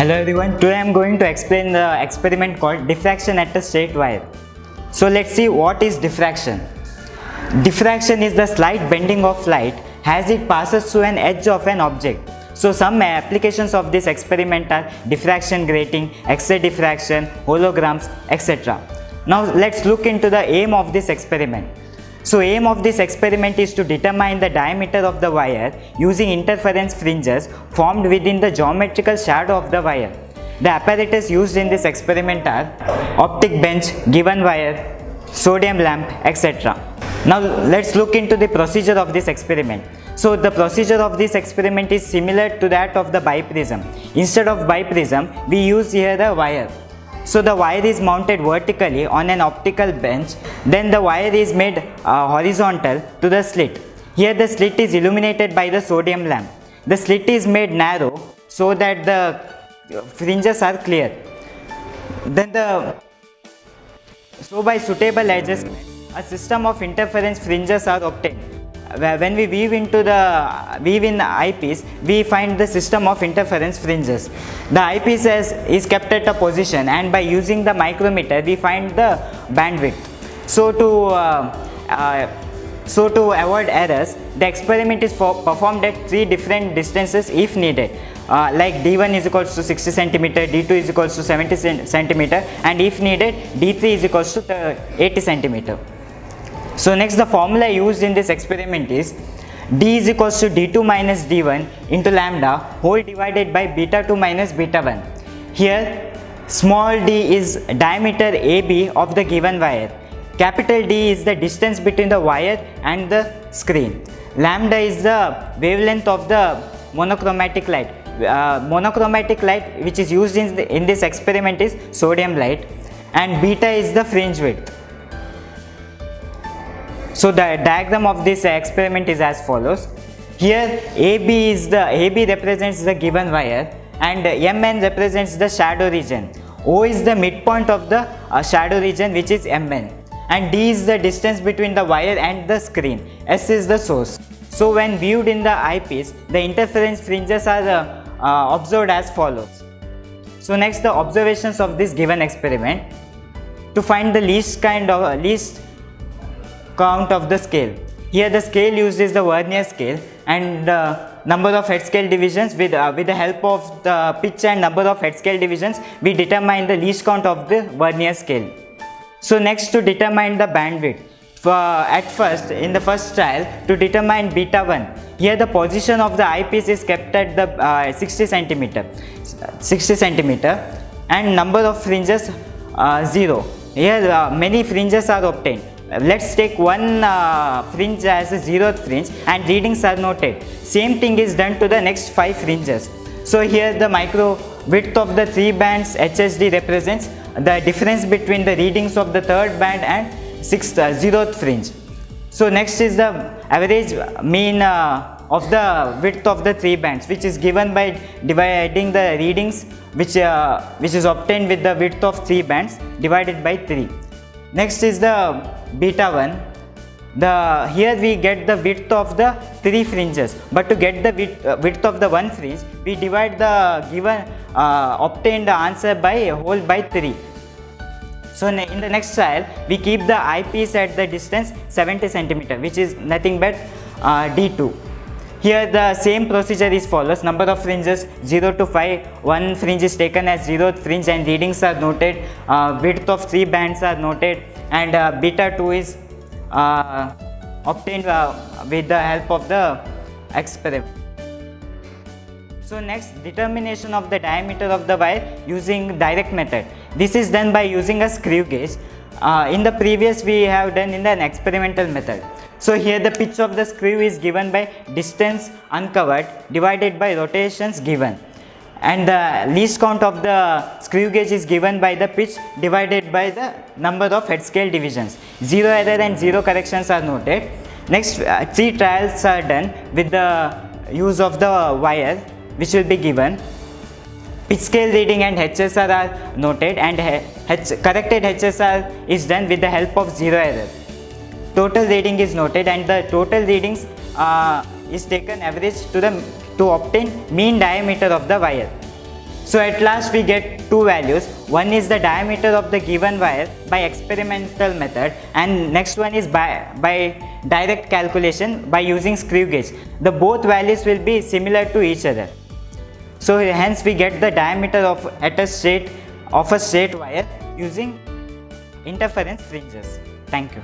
Hello everyone, today I am going to explain the experiment called diffraction at a straight wire. So let's see what is diffraction. Diffraction is the slight bending of light as it passes through an edge of an object. So some applications of this experiment are diffraction grating, X-ray diffraction, holograms, etc. Now let's look into the aim of this experiment. So aim of this experiment is to determine the diameter of the wire using interference fringes formed within the geometrical shadow of the wire. The apparatus used in this experiment are optic bench, given wire, sodium lamp, etc. Now let's look into the procedure of this experiment. So the procedure of this experiment is similar to that of the biprism. Instead of biprism, we use here the wire. So the wire is mounted vertically on an optical bench, then the wire is made horizontal to the slit. Here the slit is illuminated by the sodium lamp. The slit is made narrow so that the fringes are clear. So by suitable adjustment, a system of interference fringes are obtained. When we weave in the eyepiece, we find the system of interference fringes. The eyepiece is kept at a position, and by using the micrometer we find the bandwidth. So to avoid errors, the experiment is performed at 3 different distances if needed, like D1 is equals to 60 cm, D2 is equals to 70 cm, and if needed D3 is equals to 80 cm. So next, the formula used in this experiment is D is equals to D2 minus D1 into lambda whole divided by beta 2 minus beta 1. Here small d is diameter AB of the given wire. Capital D is the distance between the wire and the screen. Lambda is the wavelength of the monochromatic light. Monochromatic light which is used in this experiment is sodium light, and beta is the fringe width. So the diagram of this experiment is as follows. Here AB represents the given wire, and MN represents the shadow region. O is the midpoint of the shadow region, which is MN, and D is the distance between the wire and the screen. S is the source. So when viewed in the eyepiece, the interference fringes are observed as follows. So next, the observations of this given experiment. To find the least count of the scale. Here the scale used is the vernier scale, and number of head scale divisions with the help of the pitch and number of head scale divisions, we determine the least count of the vernier scale. So next, to determine the bandwidth, in the first trial, to determine beta 1, here the position of the eyepiece is kept at the 60 cm and number of fringes 0. Here many fringes are obtained. Let's take one fringe as a 0th fringe, and readings are noted. Same thing is done to the next 5 fringes. So here the micro width of the 3 bands HSD represents the difference between the readings of the 3rd band and 0th fringe. So next is the average mean of the width of the 3 bands, which is given by dividing the readings which is obtained with the width of 3 bands divided by 3. Next is the beta 1. Here we get the width of the 3 fringes, but to get the width of the 1 fringe, we divide the given obtained answer by whole by 3. So in the next trial, we keep the eyepiece at the distance 70 cm, which is nothing but D2. Here the same procedure is follows. Number of fringes 0 to 5, 1 fringe is taken as 0th fringe and readings are noted, width of 3 bands are noted, and beta 2 is obtained with the help of the experiment. So next, determination of the diameter of the wire using direct method. This is done by using a screw gauge. In the previous we have done in an experimental method. So here the pitch of the screw is given by distance uncovered divided by rotations given, and the least count of the screw gauge is given by the pitch divided by the number of head scale divisions. 0 error and 0 corrections are noted. Next, 3 trials are done with the use of the wire, which will be given. Pitch scale reading and HSR are noted, and corrected HSR is done with the help of 0 error. Total reading is noted, and the total readings is taken average to obtain mean diameter of the wire. So at last we get two values. One is the diameter of the given wire by experimental method, and next one is by direct calculation by using screw gauge. The both values will be similar to each other. So hence we get the diameter of a straight wire using interference fringes. Thank you.